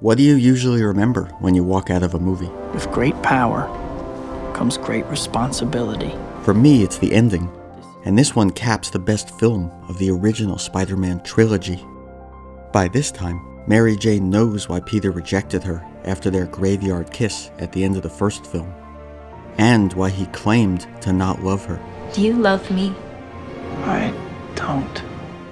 What do you usually remember when you walk out of a movie? With great power comes great responsibility. For me, it's the ending. And this one caps the best film of the original Spider-Man trilogy. By this time, Mary Jane knows why Peter rejected her after their graveyard kiss at the end of the first film, and why he claimed to not love her. Do you love me? I don't.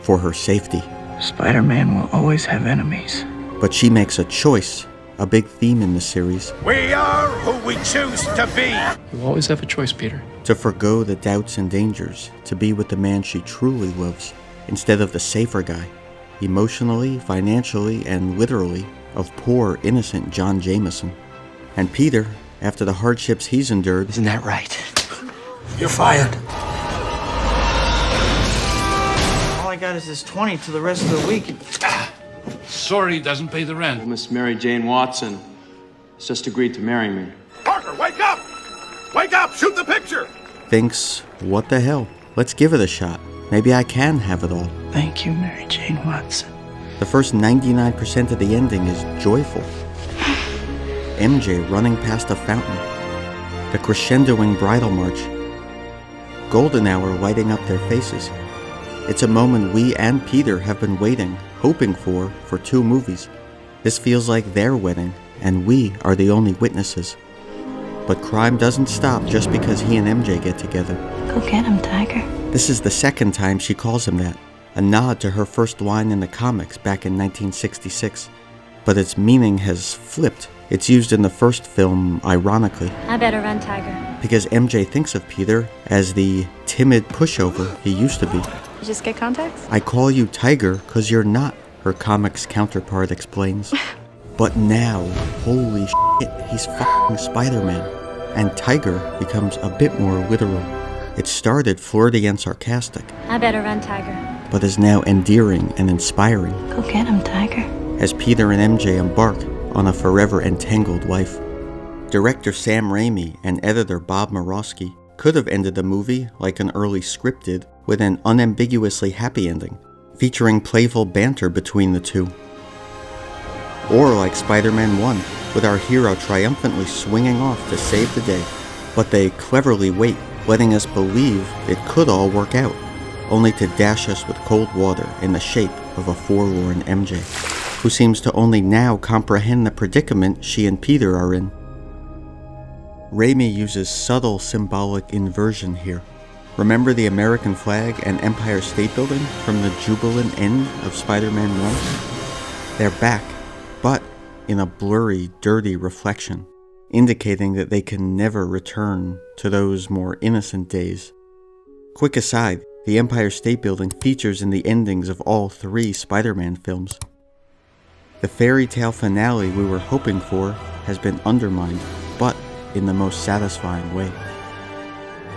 For her safety. Spider-Man will always have enemies. But she makes a choice, a big theme in the series. We are who we choose to be. You always have a choice, Peter. To forgo the doubts and dangers, to be with the man she truly loves, instead of the safer guy, emotionally, financially, and literally, of poor, innocent John Jameson. And Peter, after the hardships he's endured... Isn't that right? You're fired. All I got is this 20 to the rest of the week. Sorry, doesn't pay the rent. Miss Mary Jane Watson has just agreed to marry me. Parker, wake up! Wake up! Shoot the picture! Thinks, what the hell? Let's give it a shot. Maybe I can have it all. Thank you, Mary Jane Watson. The first 99% of the ending is joyful. MJ running past a fountain. The crescendoing bridal march. Golden hour lighting up their faces. It's a moment we and Peter have been waiting, hoping for 2 movies. This feels like their wedding, and we are the only witnesses. But crime doesn't stop just because he and MJ get together. Go get him, Tiger. This is the second time she calls him that, a nod to her first line in the comics back in 1966. But its meaning has flipped. It's used in the first film, ironically. I better run, Tiger. Because MJ thinks of Peter as the timid pushover he used to be. You just get contacts? I call you Tiger because you're not, her comics counterpart explains. But now, holy shit, he's fucking Spider-Man. And Tiger becomes a bit more literal. It started flirty and sarcastic. I better run, Tiger. But is now endearing and inspiring. Go get him, Tiger. As Peter and MJ embark on a forever entangled life. Director Sam Raimi and editor Bob Murawski could have ended the movie like an early scripted with an unambiguously happy ending, featuring playful banter between the two. Or like Spider-Man 1, with our hero triumphantly swinging off to save the day. But they cleverly wait, letting us believe it could all work out, only to dash us with cold water in the shape of a forlorn MJ, who seems to only now comprehend the predicament she and Peter are in. Raimi uses subtle symbolic inversion here. Remember the American flag and Empire State Building from the jubilant end of Spider-Man 1? They're back, but in a blurry, dirty reflection, indicating that they can never return to those more innocent days. Quick aside, the Empire State Building features in the endings of all 3 Spider-Man films. The fairy tale finale we were hoping for has been undermined, but in the most satisfying way.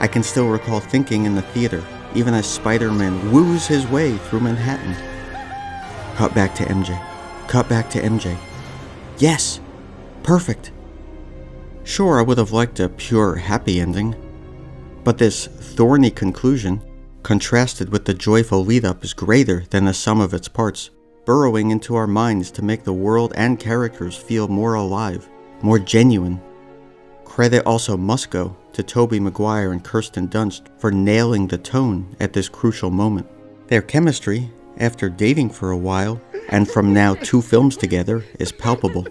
I can still recall thinking in the theater, even as Spider-Man woos his way through Manhattan. Cut back to MJ. Cut back to MJ. Yes! Perfect! Sure, I would have liked a pure, happy ending, but this thorny conclusion, contrasted with the joyful lead-up, is greater than the sum of its parts, burrowing into our minds to make the world and characters feel more alive, more genuine. Credit also must go to Tobey Maguire and Kirsten Dunst for nailing the tone at this crucial moment. Their chemistry, after dating for a while, and from now 2 films together, is palpable.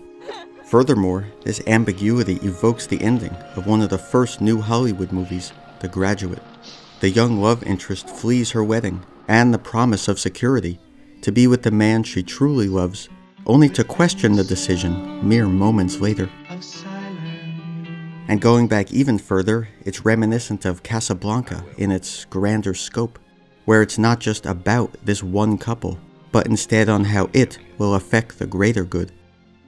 Furthermore, this ambiguity evokes the ending of one of the first new Hollywood movies, The Graduate. The young love interest flees her wedding and the promise of security to be with the man she truly loves, only to question the decision mere moments later. And going back even further, it's reminiscent of Casablanca in its grander scope, where it's not just about this one couple, but instead on how it will affect the greater good.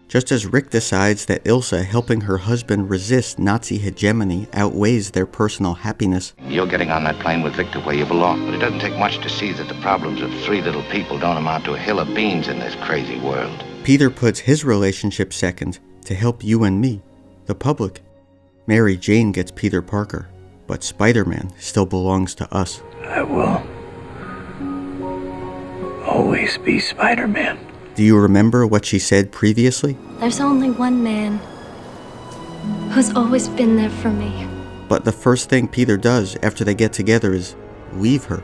Just as Rick decides that Ilsa helping her husband resist Nazi hegemony outweighs their personal happiness. You're getting on that plane with Victor where you belong, but it doesn't take much to see that the problems of 3 little people don't amount to a hill of beans in this crazy world. Peter puts his relationship second to help you and me, the public. Mary Jane gets Peter Parker, but Spider-Man still belongs to us. I will always be Spider-Man. Do you remember what she said previously? There's only one man who's always been there for me. But the first thing Peter does after they get together is leave her.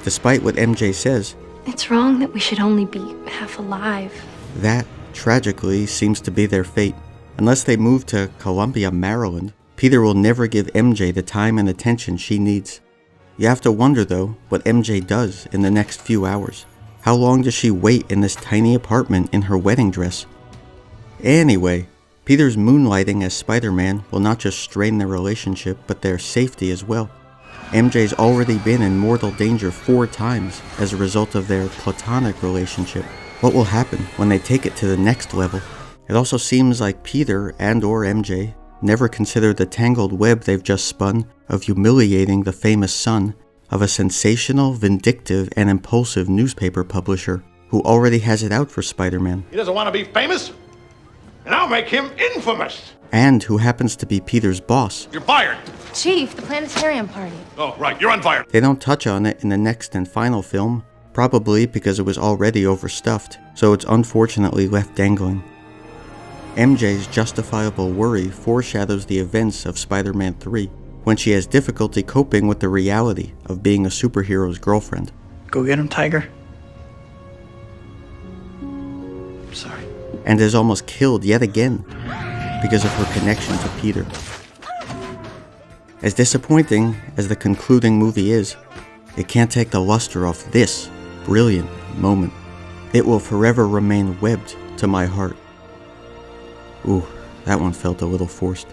Despite what MJ says, It's wrong that we should only be half alive. that, tragically, seems to be their fate. Unless they move to Columbia, Maryland, Peter will never give MJ the time and attention she needs. You have to wonder, though, what MJ does in the next few hours. How long does she wait in this tiny apartment in her wedding dress? Anyway, Peter's moonlighting as Spider-Man will not just strain their relationship, but their safety as well. MJ's already been in mortal danger 4 times as a result of their platonic relationship. What will happen when they take it to the next level? It also seems like Peter and/or MJ never considered the tangled web they've just spun of humiliating the famous son of a sensational, vindictive, and impulsive newspaper publisher who already has it out for Spider-Man, He doesn't want to be famous, and I'll make him infamous. and who happens to be Peter's boss. You're fired. Chief, the planetarium party. Oh, right, you're on fire. They don't touch on it in the next and final film, probably because it was already overstuffed, so it's unfortunately left dangling. MJ's justifiable worry foreshadows the events of Spider-Man 3, when she has difficulty coping with the reality of being a superhero's girlfriend. Go get him, Tiger. Sorry. And is almost killed yet again because of her connection to Peter. As disappointing as the concluding movie is, it can't take the luster off this brilliant moment. It will forever remain webbed to my heart. Ooh, that one felt a little forced.